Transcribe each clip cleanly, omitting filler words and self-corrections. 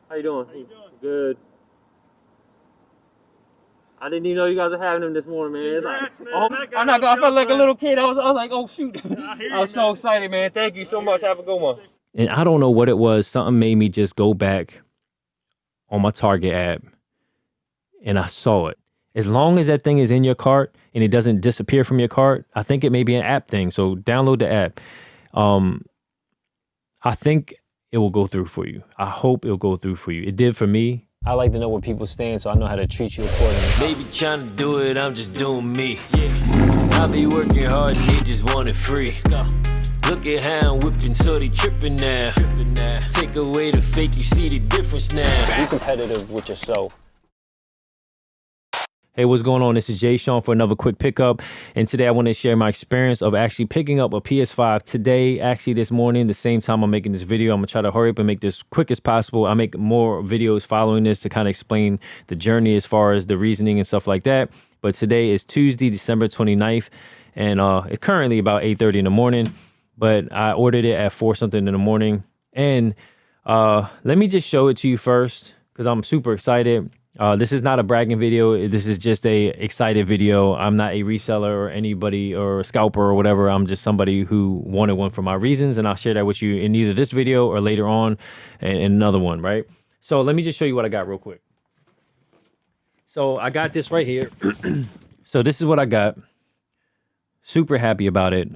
How you doing? Good. I didn't even know you guys were having them this morning, man. Congrats, man. I felt like a little kid. I was like, oh shoot. I was so man. excited, man. Thank you so much. Have a good one. And I don't know what it was. Something made me just go back on my Target app, and I saw it. As long as that thing is in your cart and it doesn't disappear from your cart, I think it may be an app thing. So download the app. I think it will go through for you. I hope it'll go through for you. It did for me. I like to know where people stand so I know how to treat you accordingly. They be trying to do it, I'm just doing me. I be working hard and they just want it free. Look at how I'm whipping, so they tripping now. Take away the fake, you see the difference now. Be competitive with yourself. Hey, what's going on? This is Jsean for another quick pickup. And today I want to share my experience of actually picking up a PS5 today, actually this morning, the same time I'm making this video. I'm going to try to hurry up and make this quick as possible. I make more videos following this to kind of explain the journey as far as the reasoning and stuff like that. But today is Tuesday, December 29th, and it's currently about 8:30 in the morning. But I ordered it at 4 something in the morning. And let me just show it to you first because I'm super excited. This is not a bragging video. This is just a excited video. I'm not a reseller or anybody or a scalper or whatever. I'm just somebody who wanted one for my reasons, and I'll share that with you in either this video or later on in another one, right? So let me just show you what I got real quick. So I got this right here. So this is what I got. Super happy about it.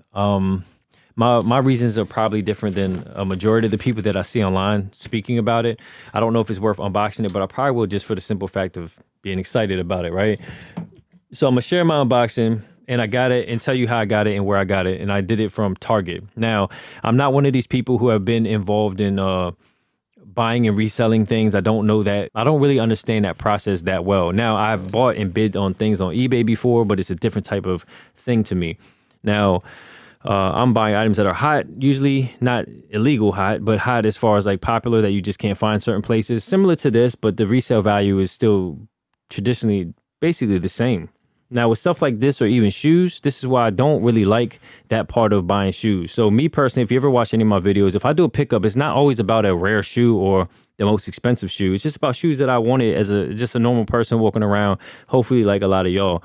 My reasons are probably different than a majority of the people that I see online speaking about it. I don't know if it's worth unboxing it, but I probably will just for the simple fact of being excited about it, right? So I'm going to share my unboxing, and I got it and tell you how I got it and where I got it. And I did it from Target. Now, I'm not one of these people who have been involved in buying and reselling things. I don't know that. I don't really understand that process that well. Now, I've bought and bid on things on eBay before, but it's a different type of thing to me. Now, I'm buying items that are hot, usually not illegal hot, but hot as far as like popular that you just can't find certain places. Similar to this, but the resale value is still traditionally basically the same. Now with stuff like this or even shoes, this is why I don't really like that part of buying shoes. So me personally, if you ever watch any of my videos, if I do a pickup, it's not always about a rare shoe or the most expensive shoe. It's just about shoes that I wanted as just a normal person walking around, hopefully like a lot of y'all.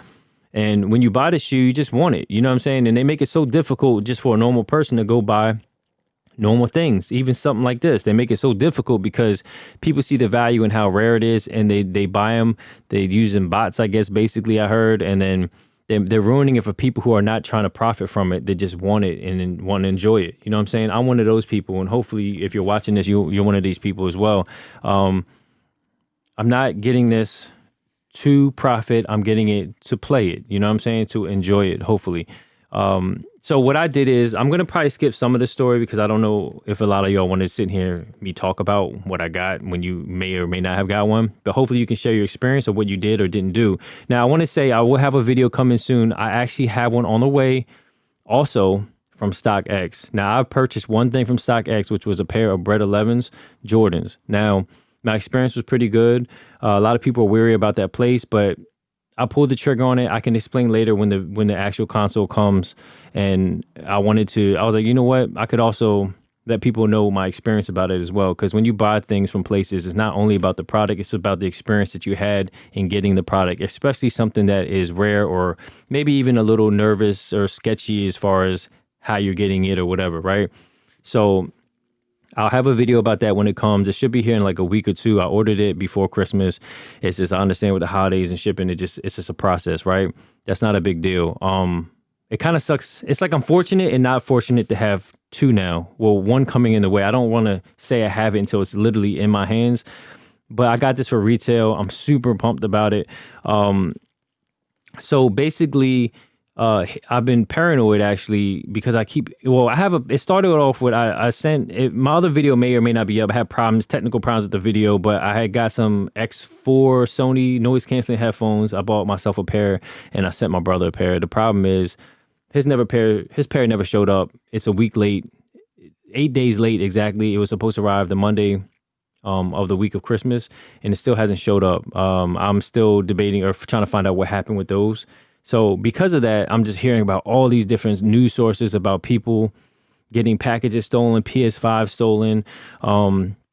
And when you buy the shoe, you just want it. You know what I'm saying? And they make it so difficult just for a normal person to go buy normal things. Even something like this. They make it so difficult because people see the value in how rare it is and they buy them. They use them bots, I guess, basically, I heard. And then they're ruining it for people who are not trying to profit from it. They just want it and want to enjoy it. You know what I'm saying? I'm one of those people. And hopefully, if you're watching this, you're one of these people as well. I'm not getting this to profit. I'm getting it to play it, you know what I'm saying, to enjoy it, hopefully. So what I did is I'm going to probably skip some of the story because I don't know if a lot of y'all want to sit here me talk about what I got when you may or may not have got one, but hopefully you can share your experience of what you did or didn't do. Now I want to say I will have a video coming soon. I actually have one on the way also from StockX. Now I purchased one thing from StockX, which was a pair of Bred 11s Jordans. Now my experience was pretty good. A lot of people are weary about that place, but I pulled the trigger on it. I can explain later when the actual console comes. And I was like, you know what? I could also let people know my experience about it as well. Because when you buy things from places, it's not only about the product, it's about the experience that you had in getting the product, especially something that is rare or maybe even a little nervous or sketchy as far as how you're getting it or whatever, right? So I'll have a video about that when it comes. It should be here in like a week or two. I ordered it before Christmas. It's just, I understand with the holidays and shipping, it's just a process, right? That's not a big deal. It kind of sucks. It's like I'm fortunate and not fortunate to have two now. Well, one coming in the way. I don't want to say I have it until it's literally in my hands, but I got this for retail. I'm super pumped about it. So basically, I've been paranoid actually because it started off with, I sent it, my other video may or may not be up. I had technical problems with the video, but I had got some X4 Sony noise canceling headphones. I bought myself a pair and I sent my brother a pair. The problem is his pair never showed up. It's a week late, 8 days late exactly. It was supposed to arrive the Monday of the week of Christmas and it still hasn't showed up. I'm still debating or trying to find out what happened with those. So because of that, I'm just hearing about all these different news sources about people getting packages stolen, PS5 stolen,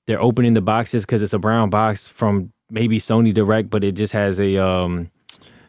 they're opening the boxes because it's a brown box from maybe Sony Direct, but it just has a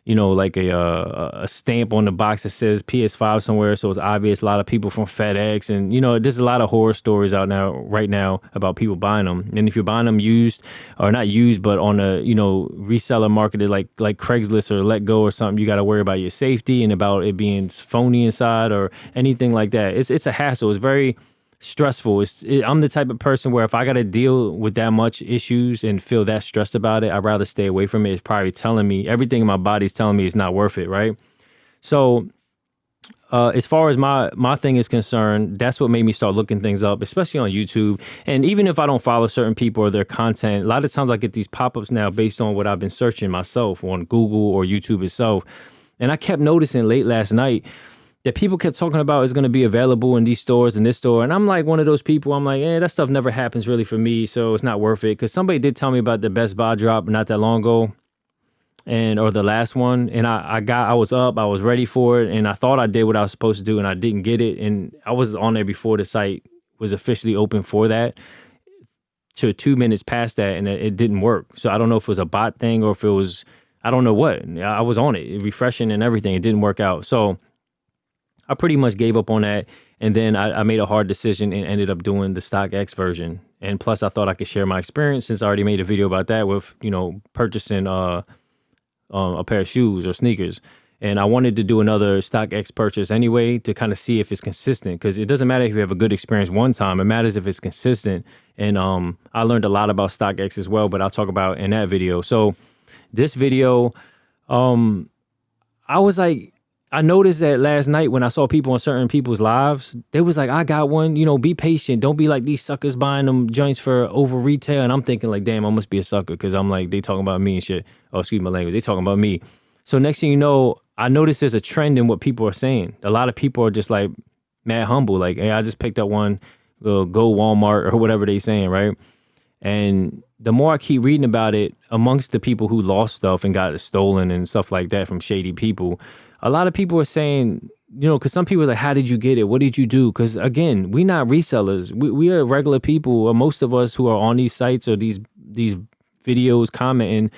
like a stamp on the box that says PS5 somewhere, so it's obvious. A lot of people from FedEx, and there's a lot of horror stories out right now about people buying them. And if you're buying them used, or not used, but on a reseller market like Craigslist or Let Go or something, you got to worry about your safety and about it being phony inside or anything like that. It's a hassle. It's very stressful. I'm the type of person where if I got to deal with that much issues and feel that stressed about it, I'd rather stay away from it. It's probably telling me, everything in my body's telling me it's not worth it, right? So as far as my thing is concerned, that's what made me start looking things up, especially on YouTube. And even if I don't follow certain people or their content, a lot of times I get these pop-ups now based on what I've been searching myself on Google or YouTube itself. And I kept noticing late last night that people kept talking about is going to be available in these stores and this store. And I'm like one of those people, I'm like, that stuff never happens really for me, so it's not worth it. Because somebody did tell me about the Best Buy drop not that long ago, or the last one. And I was up, I was ready for it, and I thought I did what I was supposed to do, and I didn't get it. And I was on there before the site was officially open for that, to 2 minutes past that, and it didn't work. So I don't know if it was a bot thing or if it was, I don't know what. I was on it, refreshing and everything. It didn't work out. So I pretty much gave up on that, and then I made a hard decision and ended up doing the StockX version. And plus, I thought I could share my experience since I already made a video about that with, purchasing a pair of shoes or sneakers. And I wanted to do another StockX purchase anyway to kind of see if it's consistent, because it doesn't matter if you have a good experience one time. It matters if it's consistent. And I learned a lot about StockX as well, but I'll talk about in that video. So this video, I noticed that last night when I saw people on certain people's lives, they was like, I got one, be patient. Don't be like these suckers buying them joints for over retail. And I'm thinking like, damn, I must be a sucker, because I'm like, they talking about me and shit. Oh, excuse my language. They talking about me. So next thing you know, I noticed there's a trend in what people are saying. A lot of people are just like mad humble. Like, hey, I just picked up one, go Walmart or whatever they saying, right? And the more I keep reading about it amongst the people who lost stuff and got it stolen and stuff like that from shady people, a lot of people are saying, because some people are like, how did you get it? What did you do? Because again, we not resellers. We are regular people, or most of us who are on these sites or these videos commenting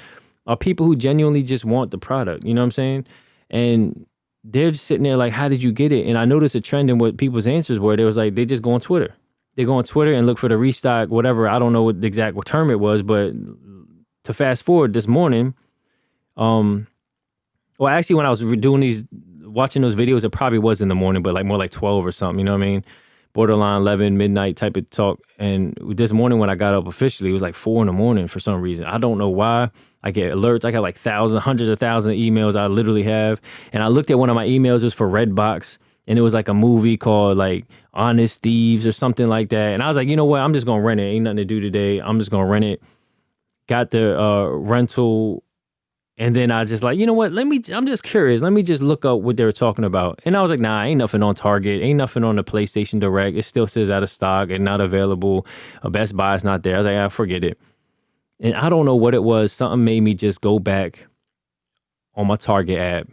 are people who genuinely just want the product. You know what I'm saying? And they're just sitting there like, how did you get it? And I noticed a trend in what people's answers were. They was like, they just go on Twitter. They go on Twitter and look for the restock, whatever. I don't know what the exact term it was, but to fast forward this morning, well, actually, when I was watching those videos, it probably was in the morning, but like more like 12 or something, you know what I mean? Borderline 11, midnight type of talk. And this morning when I got up officially, it was like 4 a.m. for some reason. I don't know why. I get alerts. I got like hundreds of thousands of emails I literally have. And I looked at one of my emails, it was for Redbox. And it was like a movie called like Honest Thieves or something like that. And I was like, you know what? I'm just going to rent it. Ain't nothing to do today. I'm just going to rent it. Got the rental. And then I just like, you know what? I'm just curious. Let me just look up what they were talking about. And I was like, nah, ain't nothing on Target. Ain't nothing on the PlayStation Direct. It still says out of stock and not available. Best Buy is not there. I was like, forget it. And I don't know what it was. Something made me just go back on my Target app.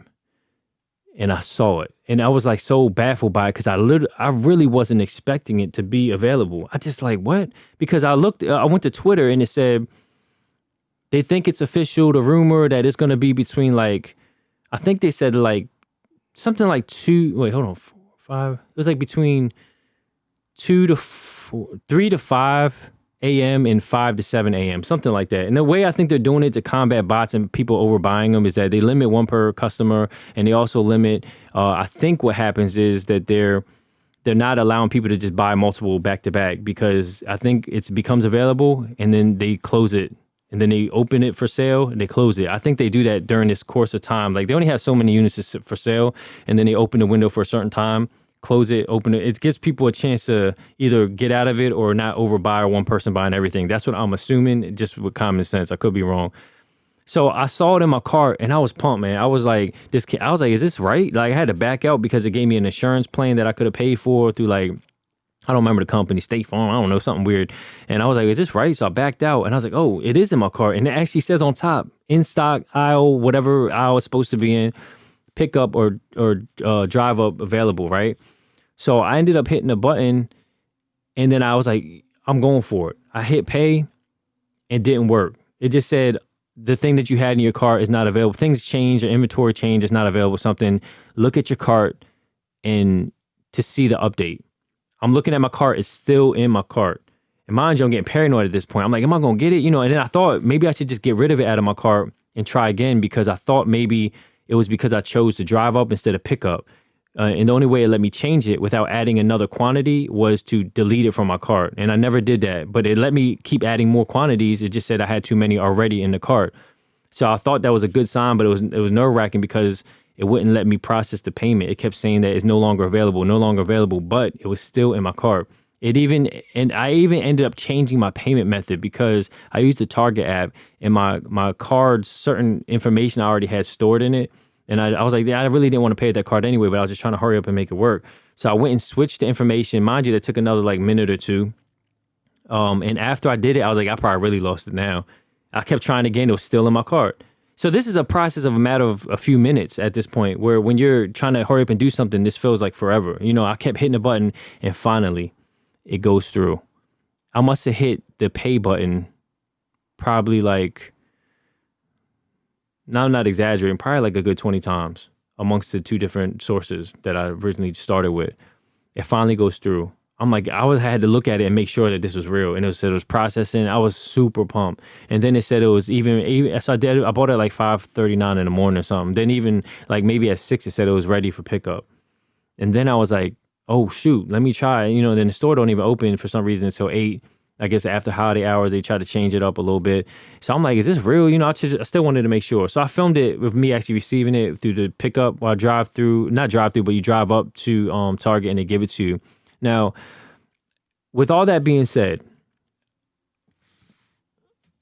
And I saw it. And I was like so baffled by it, because I really wasn't expecting it to be available. I just like, what? Because I went to Twitter and it said, they think it's official, the rumor that it's going to be between like, I think they said like something like 5. It was like between 3 to 5 a.m. and 5 to 7 a.m., something like that. And the way I think they're doing it to combat bots and people overbuying them is that they limit one per customer, and they also limit, I think what happens is that they're not allowing people to just buy multiple back to back, because I think it becomes available and then they close it. And then they open it for sale and they close it. I think they do that during this course of time. Like they only have so many units for sale, and then they open the window for a certain time, close it, open it. It gives people a chance to either get out of it or not overbuy, or one person buying everything. That's what I'm assuming, just with common sense. I could be wrong. So I saw it in my cart and I was pumped, man. I was like, is this right? Like I had to back out because it gave me an insurance plan that I could have paid for through like, I don't remember the company, State Farm, I don't know, something weird. And I was like, is this right? So I backed out and I was like, oh, it is in my cart. And it actually says on top, in stock, aisle, whatever aisle it's supposed to be in, pick up or drive up available, right? So I ended up hitting a button, and then I was like, I'm going for it. I hit pay and didn't work. It just said the thing that you had in your cart is not available. Things change, or inventory change, is not available. Something. Look at your cart and to see the update. I'm looking at my cart. It's still in my cart. And mind you, I'm getting paranoid at this point. I'm like, am I going to get it? And then I thought maybe I should just get rid of it out of my cart and try again, because I thought maybe it was because I chose to drive up instead of pick up. And the only way it let me change it without adding another quantity was to delete it from my cart. And I never did that, but it let me keep adding more quantities. It just said I had too many already in the cart. So I thought that was a good sign, but it was nerve-wracking because it wouldn't let me process the payment. It kept saying that it's no longer available, but it was still in my cart. I even ended up changing my payment method because I used the Target app, and my card's certain information I already had stored in it. And I was like, yeah, I really didn't want to pay that card anyway, but I was just trying to hurry up and make it work. So I went and switched the information. Mind you, that took another minute or two. And after I did it, I was like, I probably really lost it now. I kept trying again. It was still in my cart. So this is a process of a matter of a few minutes at this point, where when you're trying to hurry up and do something, this feels like forever. I kept hitting the button, and finally it goes through. I must have hit the pay button probably now I'm not exaggerating, probably a good 20 times amongst the two different sources that I originally started with. It finally goes through. I'm like, I had to look at it and make sure that this was real. And it said it was processing. I was super pumped. And then it said it was even so I bought it at 5:39 in the morning or something. Then even maybe at 6, it said it was ready for pickup. And then I was like, oh shoot, let me try. Then the store don't even open for some reason until 8. I guess after holiday hours, they try to change it up a little bit. So I'm like, is this real? I still wanted to make sure. So I filmed it with me actually receiving it through the pickup while not drive through, but you drive up to Target and they give it to you. Now, with all that being said,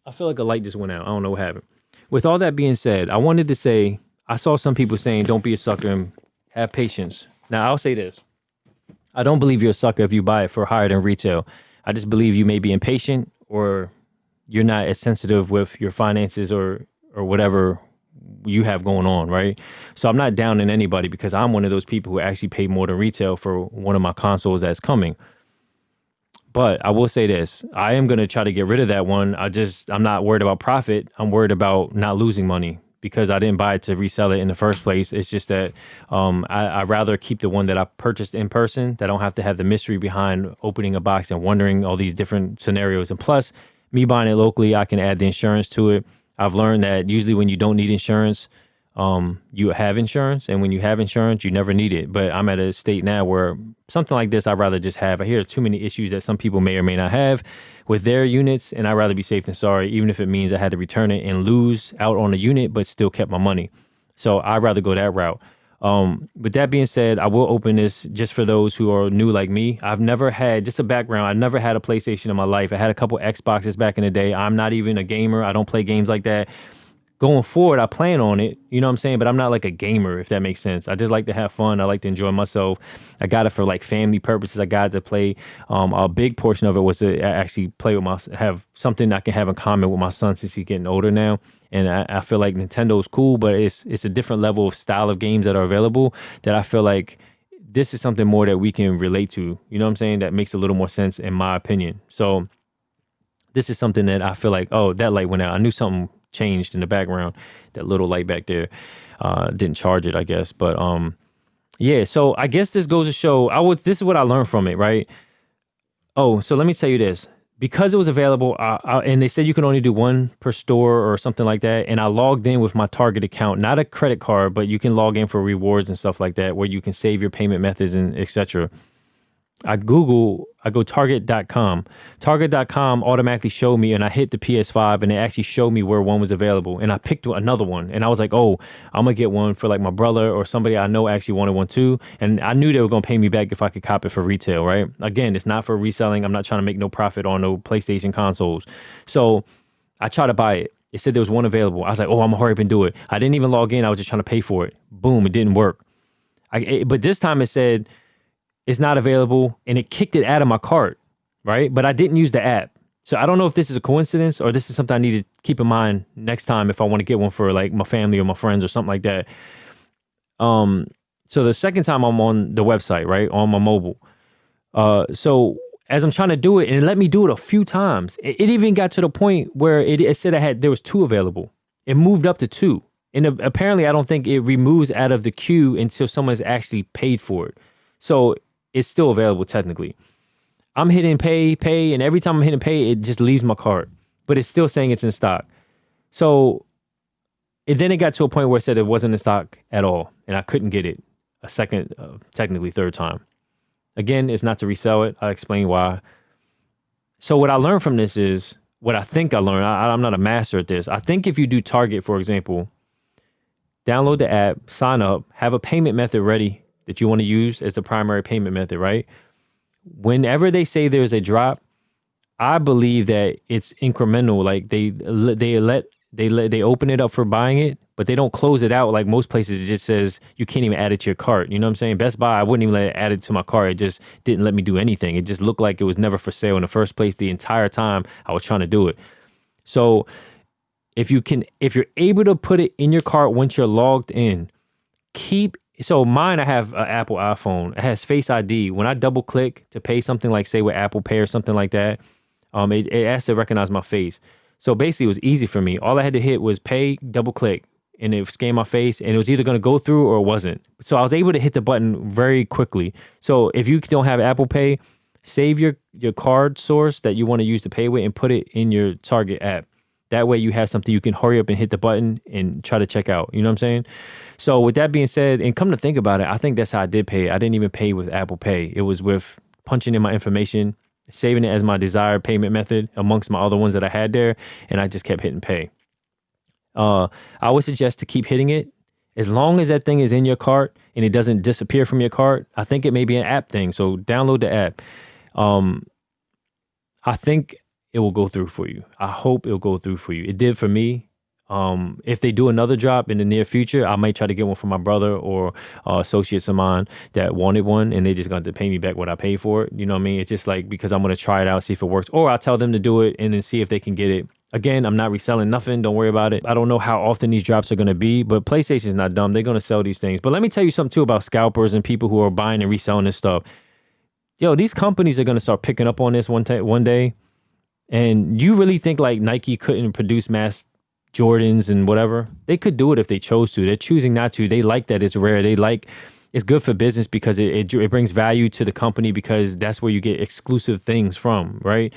I feel like a light just went out. I don't know what happened. With all that being said, I wanted to say, I saw some people saying, don't be a sucker and have patience. Now, I'll say this. I don't believe you're a sucker if you buy it for higher than retail. I just believe you may be impatient, or you're not as sensitive with your finances or whatever you have going on, right? So I'm not downing anybody, because I'm one of those people who actually pay more than retail for one of my consoles that's coming. But I will say this, I am going to try to get rid of that one. I'm not worried about profit. I'm worried about not losing money, because I didn't buy it to resell it in the first place. It's just that I'd rather keep the one that I purchased in person, that I don't have to have the mystery behind opening a box and wondering all these different scenarios. And plus, me buying it locally, I can add the insurance to it. I've learned that usually when you don't need insurance, you have insurance. And when you have insurance, you never need it. But I'm at a state now where something like this, I'd rather just have. I hear too many issues that some people may or may not have with their units, and I'd rather be safe than sorry, even if it means I had to return it and lose out on a unit, but still kept my money. So I'd rather go that route. With that being said, I will open this just for those who are new like me. I've never had, just a background, I never had a PlayStation in my life. I had a couple Xboxes back in the day. I'm not even a gamer. I don't play games like that. Going forward, I plan on it, you know what I'm saying? But I'm not like a gamer, if that makes sense. I just like to have fun. I like to enjoy myself. I got it for family purposes. I got it to play. A big portion of it was to actually play with have something I can have in common with my son, since he's getting older now. And I feel like Nintendo's cool, but it's a different level of style of games that are available, that I feel like this is something more that we can relate to. You know what I'm saying? That makes a little more sense in my opinion. So this is something that I feel like, oh, that light went out. I knew something changed in the background. That little light back there didn't charge it, I guess. But yeah, so I guess this goes to show this is what I learned from it, right? Oh, so let me tell you this. Because it was available, and they said you can only do one per store or something like that, and I logged in with my Target account, not a credit card, but you can log in for rewards and stuff like that, where you can save your payment methods and etc. I go Target.com. Target.com automatically showed me, and I hit the PS5, and it actually showed me where one was available. And I picked another one, and I was like, oh, I'm going to get one for my brother or somebody I know actually wanted one too. And I knew they were going to pay me back if I could cop it for retail, right? Again, it's not for reselling. I'm not trying to make no profit on no PlayStation consoles. So I tried to buy it. It said there was one available. I was like, oh, I'm going to hurry up and do it. I didn't even log in. I was just trying to pay for it. Boom, it didn't work. But this time it said, it's not available, and it kicked it out of my cart, right? But I didn't use the app. So I don't know if this is a coincidence or this is something I need to keep in mind next time if I want to get one for my family or my friends or something like that. So the second time I'm on the website, right, on my mobile. So as I'm trying to do it, and it let me do it a few times. It even got to the point where it said there was 2 available. It moved up to 2. And apparently I don't think it removes out of the queue until someone's actually paid for it. So it's still available technically. I'm hitting pay, and every time I'm hitting pay, it just leaves my cart. But it's still saying it's in stock. So then it got to a point where it said it wasn't in stock at all, and I couldn't get it a second, technically third time. Again, it's not to resell it. I'll explain why. So what I learned from this is, what I think I learned, I'm not a master at this. I think if you do Target, for example, download the app, sign up, have a payment method ready that you want to use as the primary payment method, right? Whenever they say there's a drop, I believe that it's incremental. Like they open it up for buying it, but they don't close it out like most places. It just says you can't even add it to your cart. You know what I'm saying? Best Buy, I wouldn't even let it add it to my cart. It just didn't let me do anything. It just looked like it was never for sale in the first place the entire time I was trying to do it. So if you're able to put it in your cart once you're logged in, so mine, I have an Apple iPhone. It has Face ID. When I double click to pay something like, say, with Apple Pay or something like that, it has to recognize my face. So basically, it was easy for me. All I had to hit was pay, double click, and it scanned my face, and it was either going to go through or it wasn't. So I was able to hit the button very quickly. So if you don't have Apple Pay, save your card source that you want to use to pay with and put it in your Target app. That way you have something you can hurry up and hit the button and try to check out. You know what I'm saying? So with that being said, and come to think about it, I think that's how I did pay. I didn't even pay with Apple Pay. It was with punching in my information, saving it as my desired payment method amongst my other ones that I had there, and I just kept hitting pay. I would suggest to keep hitting it. As long as that thing is in your cart and it doesn't disappear from your cart, I think it may be an app thing. So download the app. I think it will go through for you. I hope it'll go through for you. It did for me. If they do another drop in the near future, I might try to get one for my brother or associates of mine that wanted one, and they just got to pay me back what I paid for it. You know what I mean? It's just like, because I'm going to try it out, see if it works, or I'll tell them to do it and then see if they can get it. Again, I'm not reselling nothing. Don't worry about it. I don't know how often these drops are going to be, but PlayStation's not dumb. They're going to sell these things. But let me tell you something too about scalpers and people who are buying and reselling this stuff. Yo, these companies are going to start picking up on this one day. And you really think like Nike couldn't produce mass Jordans and whatever? They could do it if they chose to. They're choosing not to. They like that it's rare. It's good for business because it brings value to the company, because that's where you get exclusive things from, right?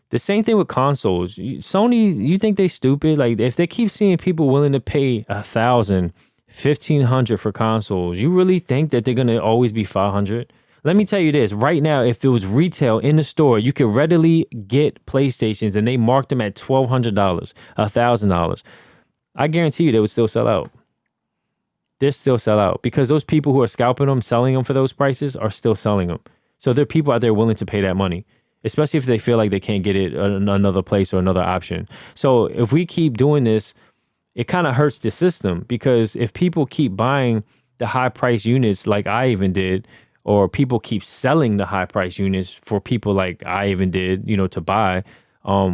The same thing with consoles. Sony, you think they stupid? Like, if they keep seeing people willing to pay $1,000, $1,500 for consoles, you really think that they're going to always be $500? Let me tell you this, right now, if it was retail in the store, you could readily get PlayStations and they marked them at $1,200, $1,000. I guarantee you they would still sell out. They still sell out because those people who are scalping them, selling them for those prices are still selling them. So there are people out there willing to pay that money, especially if they feel like they can't get it in another place or another option. So if we keep doing this, it kind of hurts the system, because if people keep buying the high price units like I even did, or people keep selling the high price units for people like I even did, to buy,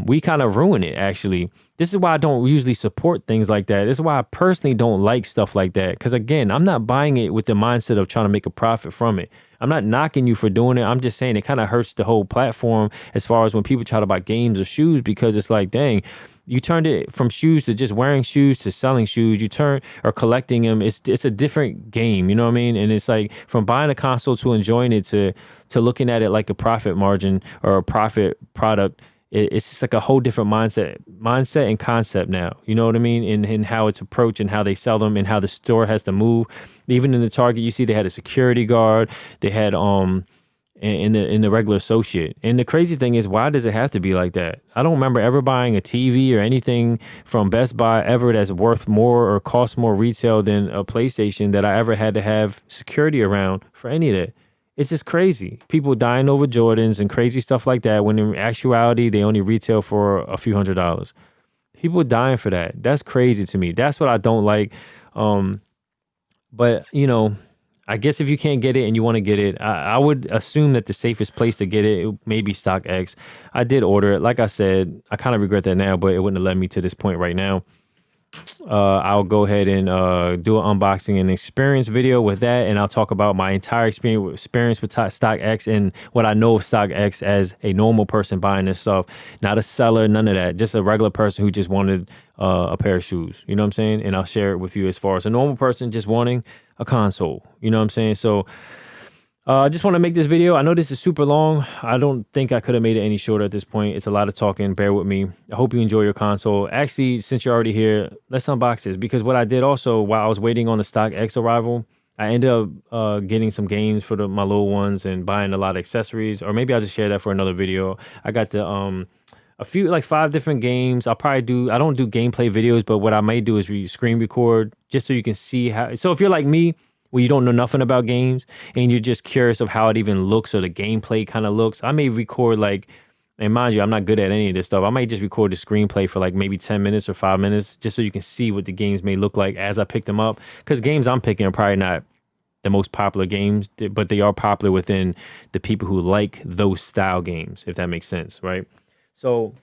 we kind of ruin it, actually. This is why I don't usually support things like that. This is why I personally don't like stuff like that. Because again, I'm not buying it with the mindset of trying to make a profit from it. I'm not knocking you for doing it. I'm just saying it kind of hurts the whole platform as far as when people try to buy games or shoes, because it's like, dang, you turned it from shoes to just wearing shoes to selling shoes. Or collecting them. It's a different game. You know what I mean? And it's like, from buying a console to enjoying it to looking at it like a profit margin or a profit product. It's just like a whole different mindset and concept now. You know what I mean? In how it's approached and how they sell them and how the store has to move. Even in the Target, you see they had a security guard. They had in the regular associate. And the crazy thing is, why does it have to be like that? I don't remember ever buying a TV or anything from Best Buy ever that's worth more or cost more retail than a PlayStation that I ever had to have security around for any of that. It's just crazy. People dying over Jordans and crazy stuff like that, when in actuality, they only retail for a few $100s. People dying for that. That's crazy to me. That's what I don't like. But, I guess if you can't get it and you want to get it, I would assume that the safest place to get it may be StockX. I did order it. Like I said, I kind of regret that now, but it wouldn't have led me to this point right now. I'll go ahead and do an unboxing and experience video with that, and I'll talk about my entire experience with StockX and what I know of StockX as a normal person buying this stuff, not a seller, none of that, just a regular person who just wanted a pair of shoes. You know what I'm saying? And I'll share it with you as far as a normal person just wanting a console. You know what I'm saying? So I just want to make this video. I know this is super long. I don't think I could have made it any shorter at this point. It's a lot of talking. Bear with me. I hope you enjoy your console. Actually, since you're already here, let's unbox this. Because what I did also, while I was waiting on the StockX arrival, I ended up getting some games for my little ones and buying a lot of accessories. Or maybe I'll just share that for another video. I got a few, like 5 different games. I'll probably I don't do gameplay videos, but what I may do is screen record just so you can see how. So if you're like me, where you don't know nothing about games and you're just curious of how it even looks or the gameplay kind of looks, I may record and mind you, I'm not good at any of this stuff. I might just record the screenplay for like maybe 10 minutes or 5 minutes just so you can see what the games may look like as I pick them up. Because games I'm picking are probably not the most popular games, but they are popular within the people who like those style games, if that makes sense, right? So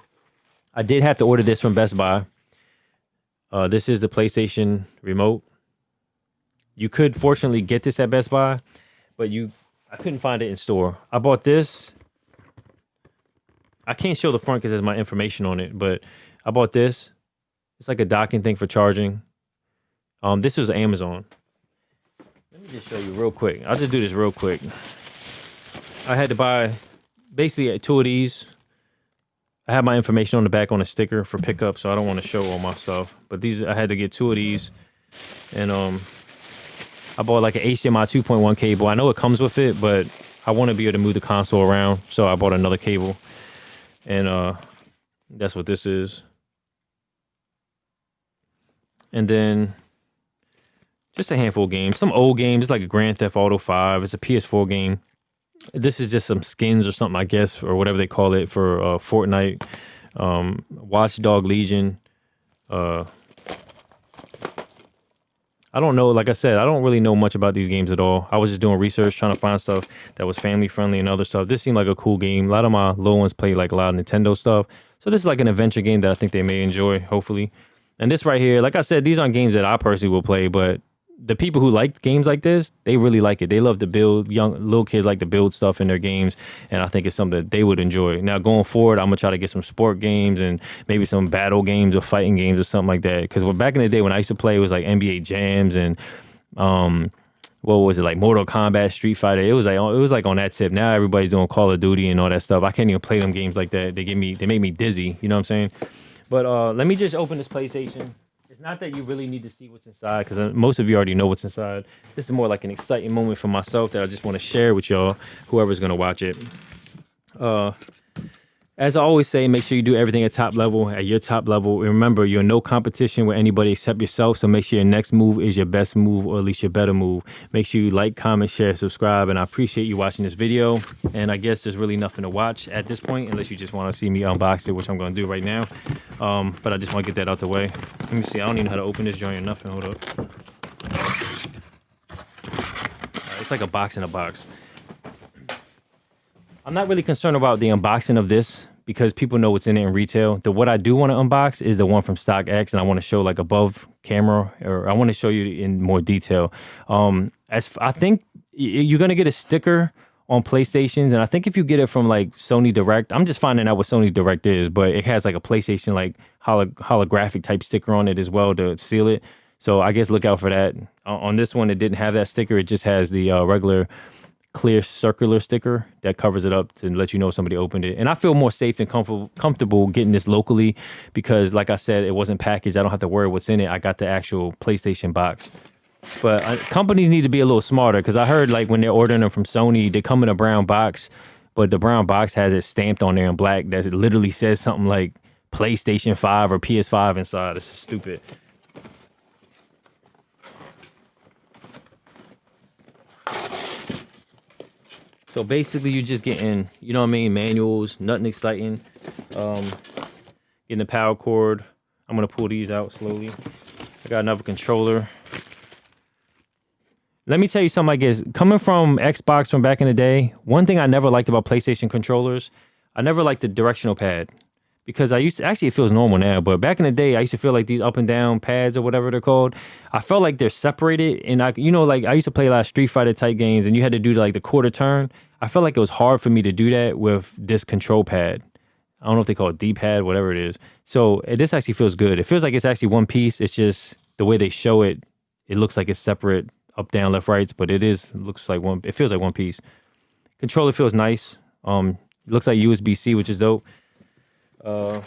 I did have to order this from Best Buy. This is the PlayStation remote. You could fortunately get this at Best Buy, but I couldn't find it in store. I bought this. I can't show the front because there's my information on it, but I bought this. It's like a docking thing for charging. This was Amazon. Let me just show you real quick. I'll just do this real quick. I had to buy basically 2 of these. I have my information on the back on a sticker for pickup, so I don't want to show all my stuff. But I had to get 2 of these, and I bought like an HDMI 2.1 cable. I know it comes with it, but I want to be able to move the console around, so I bought another cable. And that's what this is. And then just a handful of games. Some old games. It's like a Grand Theft Auto 5. It's a PS4 game. This is just some skins or something, I guess, or whatever they call it for Fortnite. Watchdog Legion. I don't know. Like I said, I don't really know much about these games at all. I was just doing research, trying to find stuff that was family friendly and other stuff. This seemed like a cool game. A lot of my little ones play like a lot of Nintendo stuff. So this is like an adventure game that I think they may enjoy, hopefully. And this right here, like I said, these aren't games that I personally will play, but the people who like games like this, they really like it. They love to build. Little kids like to build stuff in their games, and I think it's something that they would enjoy. Now, going forward, I'm gonna try to get some sport games and maybe some battle games or fighting games or something like that. Because back in the day when I used to play, it was like NBA Jams and what was it, like Mortal Kombat, Street Fighter. It was like on that tip. Now everybody's doing Call of Duty and all that stuff. I can't even play them games like that. They make me dizzy. You know what I'm saying? But let me just open this PlayStation. It's not that you really need to see what's inside, because most of you already know what's inside. This is more like an exciting moment for myself that I just want to share with y'all, whoever's going to watch it. As I always say, make sure you do everything at top level, at your top level. Remember, you're in no competition with anybody except yourself, so make sure your next move is your best move, or at least your better move. Make sure you like, comment, share, subscribe, and I appreciate you watching this video. And I guess there's really nothing to watch at this point, unless you just want to see me unbox it, which I'm going to do right now. But I just want to get that out the way. Let me see. I don't even know how to open this joint or nothing. Hold up. It's like a box in a box. I'm not really concerned about the unboxing of this because people know what's in it in retail. What I do want to unbox is the one from StockX, and I want to show like above camera, or I want to show you in more detail. I think you're going to get a sticker on PlayStations, and I think if you get it from like Sony Direct, I'm just finding out what Sony Direct is, but it has like a PlayStation like holographic type sticker on it as well to seal it. So I guess look out for that. On this one, it didn't have that sticker. It just has the regular clear circular sticker that covers it up to let you know somebody opened it. And I feel more safe and comfortable getting this locally because, like I said, it wasn't packaged. I don't have to worry what's in it. I got the actual PlayStation box. But companies need to be a little smarter, because I heard like when they're ordering them from Sony, they come in a brown box, but the brown box has it stamped on there in black that it literally says something like PlayStation 5 or PS5 inside. It's stupid. So basically, you're just getting, you know what I mean, manuals, nothing exciting. Getting the power cord. I'm going to pull these out slowly. I got another controller. Let me tell you something, I guess. Coming from Xbox from back in the day, one thing I never liked about PlayStation controllers, I never liked the directional pad. because I used to, actually it feels normal now, but back in the day I used to feel like these up and down pads or whatever they're called, I felt like they're separated, and I, like I used to play a lot of Street Fighter type games and you had to do like the quarter turn. I felt like it was hard for me to do that with this control pad. I don't know if they call it D-pad, whatever it is. So this actually feels good. It feels like it's actually one piece. It's just the way they show it, it looks like it's separate, up, down, left, rights, but looks like one, it feels like one piece. Controller feels nice. It looks like USB-C, which is dope. It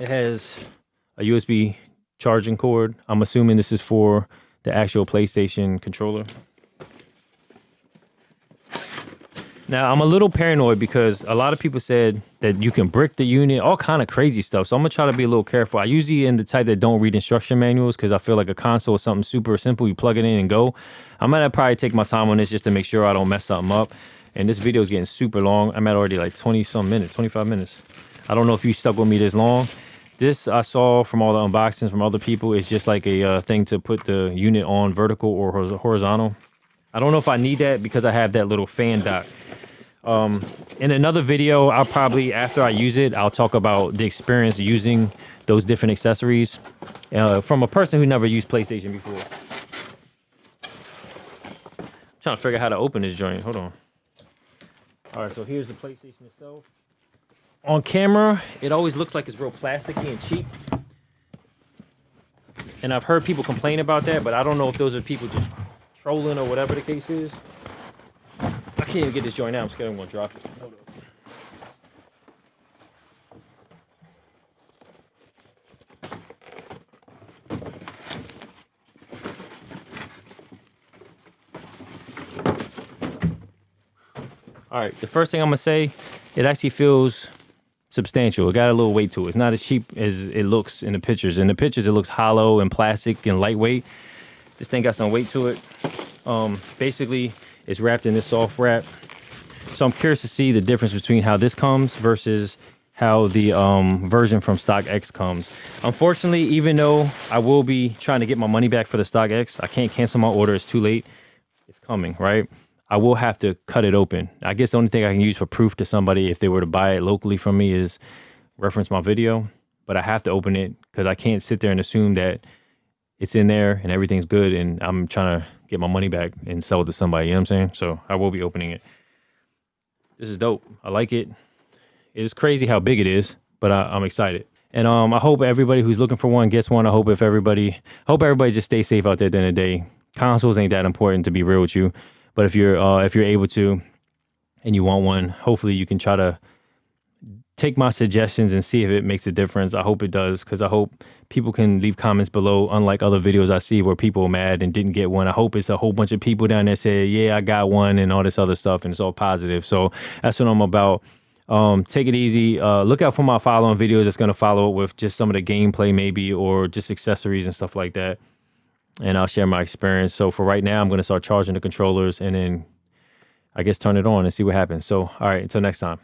has a USB charging cord. I'm assuming this is for the actual PlayStation controller. Now, I'm a little paranoid because a lot of people said that you can brick the unit, all kind of crazy stuff. So I'm going to try to be a little careful. I usually am the type that don't read instruction manuals because I feel like a console is something super simple. You plug it in and go. I'm going to probably take my time on this just to make sure I don't mess something up. And this video is getting super long. I'm at already like 20-some minutes, 25 minutes. I don't know if you stuck with me this long. This I saw from all the unboxings from other people. It's just like a thing to put the unit on vertical or horizontal. I don't know if I need that because I have that little fan dock. In another video, I'll probably, after I use it, I'll talk about the experience using those different accessories from a person who never used PlayStation before. I'm trying to figure out how to open this joint. Hold on. All right, so here's the PlayStation itself. On camera, it always looks like it's real plasticky and cheap. And I've heard people complain about that, but I don't know if those are people just trolling or whatever the case is. I can't even get this joint out. I'm scared I'm going to drop it. Hold up. All right, the first thing I'm going to say, it actually feels substantial. It got a little weight to it. It's not as cheap as it looks in the pictures. In the pictures, it looks hollow and plastic and lightweight. This thing got some weight to it. Basically, it's wrapped in this soft wrap. So I'm curious to see the difference between how this comes versus how the version from Stock X comes. Unfortunately, even though I will be trying to get my money back for the Stock X, I can't cancel my order. It's too late. It's coming, right? I will have to cut it open. I guess the only thing I can use for proof to somebody if they were to buy it locally from me is reference my video. But I have to open it because I can't sit there and assume that it's in there and everything's good and I'm trying to get my money back and sell it to somebody. You know what I'm saying? So I will be opening it. This is dope. I like it. It's crazy how big it is, but I'm excited. And I hope everybody who's looking for one gets one. I hope everybody just stays safe out there at the end of the day. Consoles ain't that important, to be real with you. But if you're able to and you want one, hopefully you can try to take my suggestions and see if it makes a difference. I hope it does, because I hope people can leave comments below, unlike other videos I see where people are mad and didn't get one. I hope it's a whole bunch of people down there say, yeah, I got one and all this other stuff, and it's all positive. So that's what I'm about. Take it easy. Look out for my follow-on videos that's going to follow up with just some of the gameplay maybe, or just accessories and stuff like that. And I'll share my experience. So for right now, I'm going to start charging the controllers and then I guess turn it on and see what happens. So, all right, until next time.